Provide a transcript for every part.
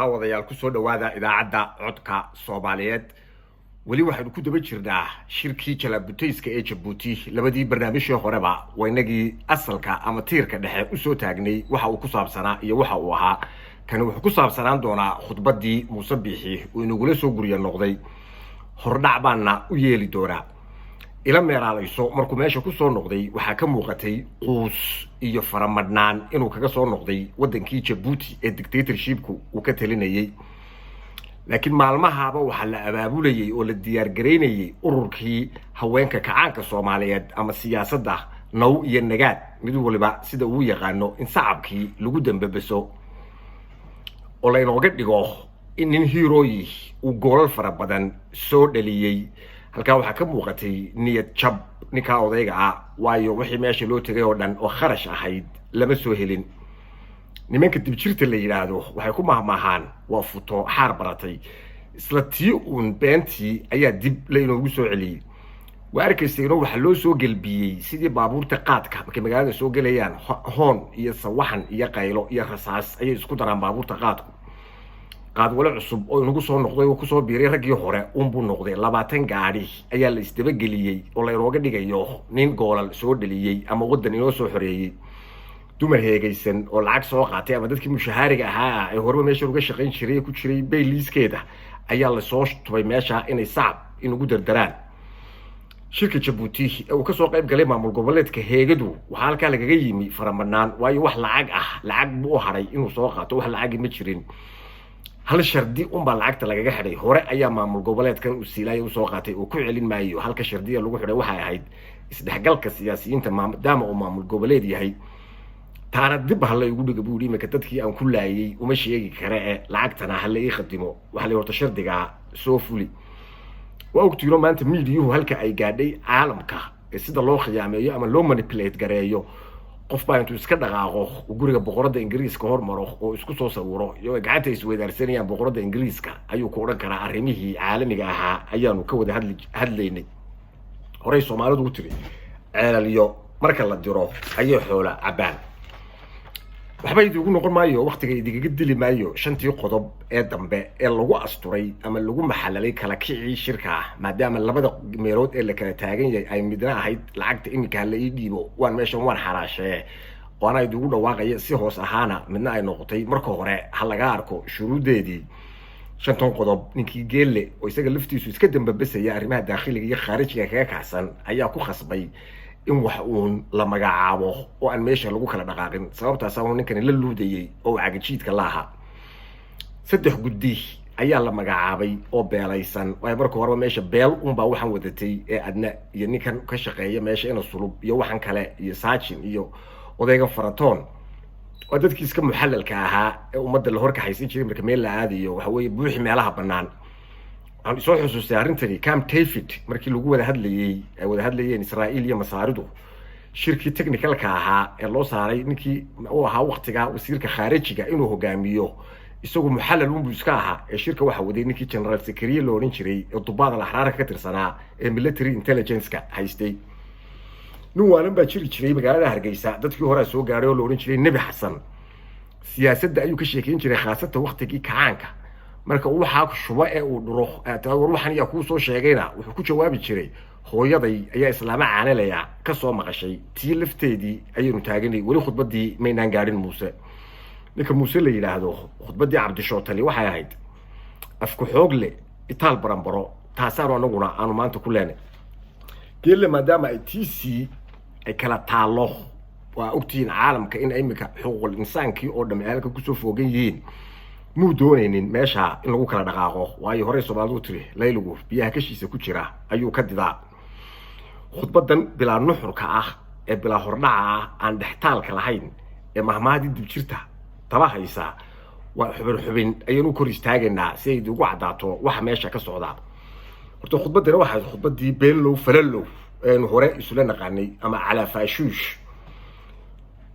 daawadayaal ku soo dhawaada idaacadda codka Soomaaliyeed wali waxaanu ku daba jirnaa shirkii Jalabuteyska ee Djibouti labadii barnaamijyo horeba waynagii asalka ama tiirka dhexe u soo taagnay waxa uu ku saabsanaa iyo waxa uu ahaa kan wuxuu ku saabsanaan doonaa khudbadii Muuse Biixi oo inagula soo guriya noqday hordhac baana u yeeli doonaa ila meeraalayso markuu meesha ku soo noqday waxa ka muuqatay quus iyo faramadnaan inuu kaga soo noqday wadankii Djibouti ee dictatorshipku uu ka talinayay laakiin maalmahaaba waxa la abaabulayay oo la diyaar gareynayay ururkii haweenka kacaanka Soomaaliyeed ama siyaasadda naw iyo nagaad mid waliba sida uu yaqaano in shacabkii lagu dambabaso oo la inooga dhigo in nin heroyi uu goolal fara badan soo dhaliyay halka waxa ka muuqatay niyad jab ninka odayga ah waayo wixii meesha loo tagay oo dhan oo kharash ahayd lama soo helin nimanka dib jirta la yiraahdo waxay ku mahmaahaan waa futo xaar baratay isla tii uun beentii ayaa dib la inoogu soo celiyay waarkaysteeno waxa loo soo galbiyay sidii baabuurta qaadka markay magaalada soo galayaan hoon iyo sawaxan iyo qaylo iyo rasaas ayay isku daraan baabuurta qaadku qaad wala cusub oo inagu soo noqday oo ku soo biiray ragii hore buu noqday 20 gaari ayaa la isdaba geliyay oo la inooga dhigayo nin goolal soo dhaliyay ama wadan inoo soo xoreeyay dumar heegaysan oo lacag soo qaatay ama dadkii mushaariga ahaa ay horba meesha uga shaqayn jiray ku jiray bayliiskeeda ayaa la soo tubay meesha inay saab inagu dardaraan shirka Djibouti oo ka soo qayb galay maamul goboleedka heegadu waxa halka lagaga yimi faramadnaan waayo wax lacag buu haray inuu soo qaato wax lacag ma jirin hal shardi baa lacagta lagaga xidhay hore ayaa maamul goboleedkan uu siilay uu soo qaatay oo ku celin maayo halka shardiga lagu xidhay waxa ahayd isdhexgalka siyaasiyiinta maadaama uu maamul goboleed yahay taana dib hal ugu dhiga buu dhimay dadkii aan ku laayay uma sheegi kare lacagtana hal ay khadimo waxa la horta shardiga soo fuli waa ogtiino maanta miidiyuhu halka ay gaadhay caalamka sida loo khiyaameeyo ama loo manipulate gareeyo qof baa intuu iska dhaqaaqo guriga boqorada Ingiriiska hormaro oo isku soo sawiro iyo gacanta isweydaarsanayaan boqorada Ingiriiska ayuu ku oran karaa arrimihii caalamiga ahaa ayaanu ka wada hadlaynay horay Soomaalidu u tiri ceelaliyo marka la diro ayay xoola cabaan waxba idigu noqon maayo waqtiga idiga dili maayo shantii qodob ee dambe ee lagu asturay ama lagu maxallalay kala kicii shirka maadaama labada meelood ee la kala taagan yahay ay midna ahayd lacagta imika la ii dhiibo waan meeshan waan xaraashee waana idigu dhawaaqay si hoos ahaana midna ay noqotay marka hore hal laga arko shuruudeedii shantan qodob ninkii geelle oo isaga laftiisu iska dambabasaya arrimaha dakhliga iyo khaarijiga kaga kacsan ayaa ku khasbay in wax uun la magacaabo oo aan meesha lagu kala dhaqaaqin sababtaas oo ninkan la luudayay oo cagajiidka laaha saddex guddi ayaa la magacaabay oo beelaysan way marka hore meesha beel baa waxaan wadatay ee adna iyo ninkan ka shaqeeya meesha ina sulub iyo waxan kale iyo saajin iyo odayga faratoon oo dadkii iska muxallalka ahaa ee ummadda la horka haysan jiray marka meel la aadayo waxa weeye buuxi meelaha banaan aan soo xusuustay arintani Camp David markii lagu wada hadlayeen Israa'iil iyo Masaaridu shirkii technicalka ahaa ee loo saaray ninkii oo ahaa waqtiga wasiirka khaarijiga inuu hogaamiyo isagu muxallal buu iska ahaa ee shirka waxa waday ninkii General Secretary loo oran jiray ee dubada la xaraarka ka tirsanaa ee military intelligence-ka haystay nuwaanan baa jiray magaalada Hargeysa dadkii hore soo gaaray oo loo oran jiray Nabi Xasan siyaasadda ayuu ka sheekeyn jiray khaasatan waqtigii kacaanka marka waxa ku shuba ee uu dhuro waxan yaa ku soo sheegayna wuxuu ku jawaabi jiray hooyaday ayaa islaama caanelaya ka soo maqashay tii lafteedii ayuu taaganay wali khudbadii meynaan gaarin Muuse ninka Muuse la yiraahdo khudbadii Cabdishootali waxay ahayd afku xoog leh itaal barambaro taasaan anaguna aanu maanta ku leenay geelle maadaama ay TC ay kala taalo waa ogtiin caalamka in imika xuquuqul insaankii oo dhammaanka ku soo foogan yihiin muu doonaynin meesha in lagu kala dhaqaaqo waayo hore Soomaalidu tiri layligu biyaha kashiisa ku jira ayuu ka didaa khudbadan bilaa nuxurka ah ee bilaa hordhaca aan dhextaalka lahayn ee mahmaadi dib jirta taba haysa waa xubin ayuu kor istaaganaa si ay ugu cadaato waxa meesha ka socda horta khudbadana waxa khudbadii beelow falalow ee hore isla naqaanay ama cala faashuush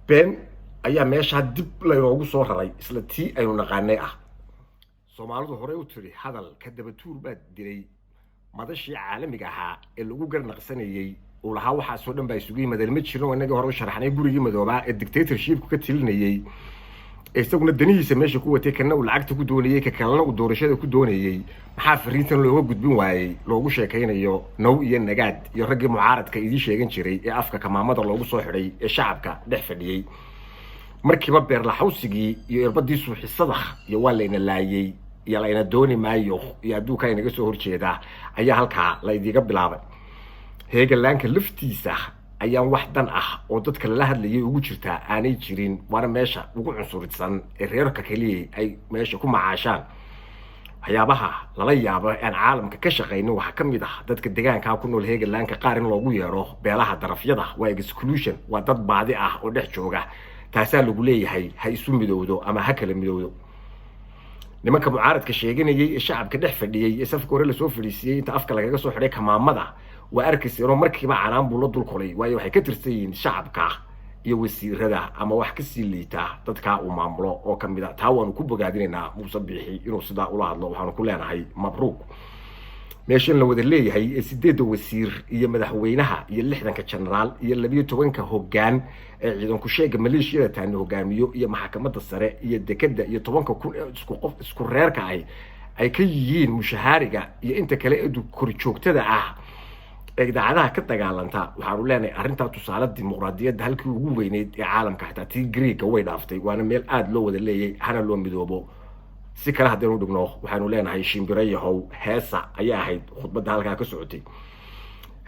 been ayaa meesha dib la inoogu soo raray isla tii aynu naqaanay ah Soomaalidu hore u tiri hadal ka daba tuur baa diray madashii caalamiga ahaa ee lagu garnaqsanayay oo laha waxa soo dhan baa isugu yimaadeen ma jirin wanaga hore u sharaxnay gurigii madooba ee dictatorship ka tilinayay isaguna danihiisa meesha ku watay kana uu lacagta ku doonayay ka kalena uu doorashada ku doonayay maxaa fariintan looga gudbin waayay loogu sheekaynayo naw iyo nagaad iyo raggii mucaaradka idii sheegan jiray ee afka kamaamada loogu soo xidhay ee shacabka dhex fadhiyay markiiba beer la xawsigii iyo irbadii suuxisada iyo waa layna laayay iyo layna dooni maayo iyo adduunka inaga soo horjeeda ayaa halkaa la idiga bilaabay heegalaanka laftiisa ayaan wax dan ah oo dadka la hadlayay ugu jirtaa aanay jirin waana meesha ugu cunsuridsan ee reerka kaliya ay meesha ku macaashaan waxyaabaha lala yaabo aan caalamka ka shaqeynin waxa kamid ah dadka deegaanka ku nool heegalaanka qaar in loogu yeero beelaha darafyada waa exclusion waa dad baadi ah oo dhex jooga taasaa lagu leeyahay ha isu midowdo ama ha kala midowdo nimanka mucaaradka sheeganayay ee shacabka dhex fadhiyay ee safka hore lasoo fadhiisiyay inta afka lagaga soo xidhay kamaamada waa arkaysa markiiba canaan buu la dul kulay waayo waxay ka tirsan yihiin shacabka iyo wasiirada ama wax ka sii liita dadka uu maamulo oo kamid ah taa waanu ku bogaadinaynaa Muuse Biixi inuu sidaa ula hadlo waxaanu ku leenahay mabruuq meeshan la wada leeyahay ee 8 wasiir iyo madaxweynaha iyo 60 generaal iyo 12 hoggaan ee ciidanku sheega maleeshiyada taan hogaamiyo iyo maxkamadda sare iyo dekada iyo 10,000 isku reerka ay ka yihiin mushaariga iyo inta kale ee kor joogtada ah idaacadaha ka dagaalanta waxaanu leenahay arrinta tusaale dimuqraadiyadda halkii ugu weyneed ee caalamka xitaa tii Greega way dhaaftay waana meel aad loo wada leeyahay hana loo midoobo si kala hadaynu dhigno waxaanu leenahay shimbirayahow heesa ayaa ahayd khudbadda halkaa ka socotay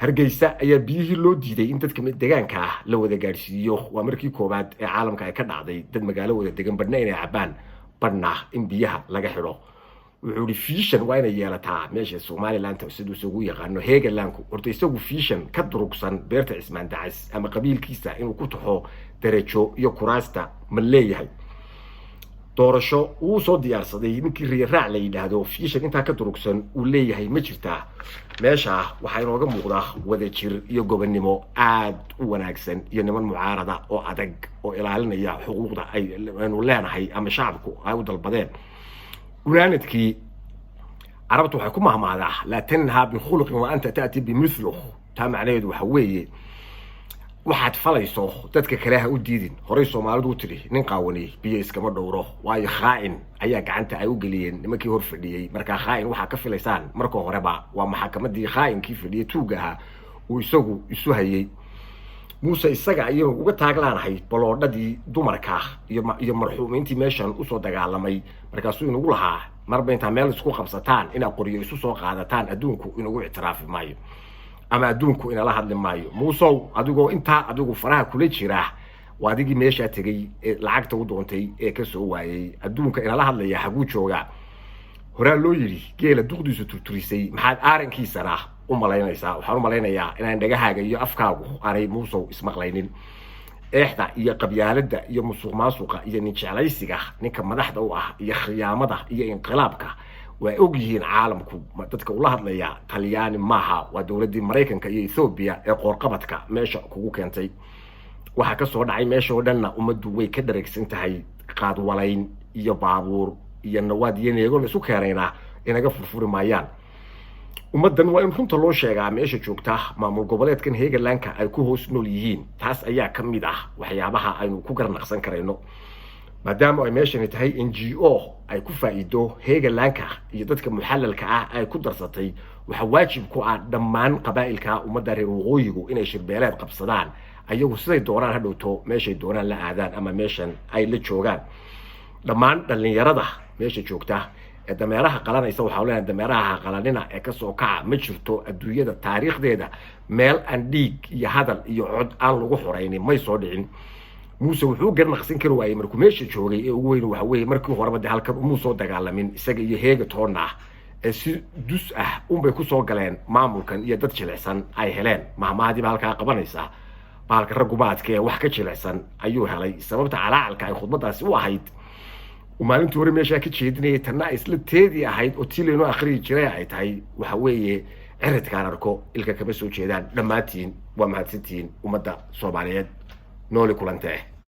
Hargeysa ayaa biyihii loo diiday in dadka deegaanka la wada gaarsiiyo waa markii koobaad ee caalamka ay ka dhacday dad magaalo wada degan badna inay cabaan badna in biyaha laga xidho wuxuu fiishan waa inay yeelataa meesha Somaliland sidoo isugu yaqaano heegalaanku horta isagu fiishan ka durugsan beerta Cismaan Dacas ama qabiilkiisa inuu ku taxo darajo iyo kuraasta ma leeyahay doorasho uu soo diyaarsaday ninkii raac la yiraahdo fiishan inta ka durugsan uu leeyahay ma jirtaa meesha waxa inooga muuqda wada jir iyo gobonnimo aad u wanaagsan iyo niman mucaarada oo adag oo ilaalinaya xuquuqda aynu leenahay ama shacabku ay u dalbadeen ولانتكي عربت waxay ku mahmaadaa la tanha bi khuluq wa anta taati bi mithluh ta macnaheedu waxa weeye waxaad falayso dadka kale ha u diidin horay Soomaalidu u tiri nin qaawani biyo iskama dhowro waayo khaa'in ayaa gacanta ay u galiyeen nimankii hor fadhiyay marka khaa'in waxa ka filaysaan marka horeba waa maxkamadii khaa'inki fadhiyay tuugaha oo isagu isu hayay Muuse isaga ayuu uga taaglaanahay baloodadii dumarka iyo marxuumintii meeshan u soo dagaalamay markaas uu inagu lahaa marba inta meel isku qabsataan ina qoriyo isu soo qaadataan adduunku inagu ictiraafi maayo ama adduunku ina la hadli maayo Muuse adigu faraha kula jira waadigii meesha tagay lacagta u doontay ee ka soo waayay adduunka ina la hadlaya xagu jooga hore loo yiri geela duqdiisu turturisay maxaad aarankiisana umalaynaysaa waxaan umalaynayaa inaan dhagahaaga iyo afkaagu aanay Muuse ismaqlaynin eexda iyo qabyaaladda iyo musuqmaasuqa iyo ninjeclaysiga ninka madaxda u ah iyo khiyaamada iyo inqilaabka waa og yihiin caalamku dadka ula hadlaya Talyaani maaha waa dawladda Mareykanka iyo Ethiopia ee qoorqabadka meesha kugu keentay waxa ka soo dhacay meesha oo dhanna umadu way ka dhareegsan tahay qaad walayn iyo baabuur iyo nawaad iyo neego la isku keenayna inaga furfuri maayaan ummadan waa in runta loo sheegaa meesha joogta maamul goboleedkan heegalaanka ay ku hoos nool yihiin taas ayaa kamid ah waxyaabaha aynu ku garnaqsan kareyno maadaama ay meeshan tahay NGO ay ku faa'iido heegalaanka iyo dadka muxallalka ah ay ku darsatay waxa waajib ku ah dhammaan qabaa'ilka ummadda reer waqooyigu inay shirbeeleed qabsadaan ayagu siday doonaan hadhowto meeshay doonaan la aadaan ama meeshan ay la joogaan dhammaan dhalinyarada meesha joogta dameeraha qalanaysa waxa uu leeyahay dameeraha qalanina ee ka soo kaca ma jirto adduunyada taariikhdeeda meel aan dhiig iyo hadal iyo cod aan lagu xoreynin may soo dhicin Muuse wuxuu garnaqsan karo waayay markuu meesha joogay ee ugu weyn waxa weeye markii horeba halkan uu soo dagaalamin isaga iyo heega toona ee si dus ah bay ku soo galeen maamulkan iyo dad jilicsan ay heleen mahmaadi halka qabanaysa baalka ragubaadka ee wax ka jilicsan ayuu helay sababta calaalka ay khudbadaasi u ahayd ومالنتي وري ميشا كجيدني تنا isla teedii ahayd oo tiileyno akhri jiray ay tahay waxa weeye ciridkaan arko ilka kaba soo jeedaan dhamaatiin waa mahadsantiin umada Soomaaliyeed nooli kulantee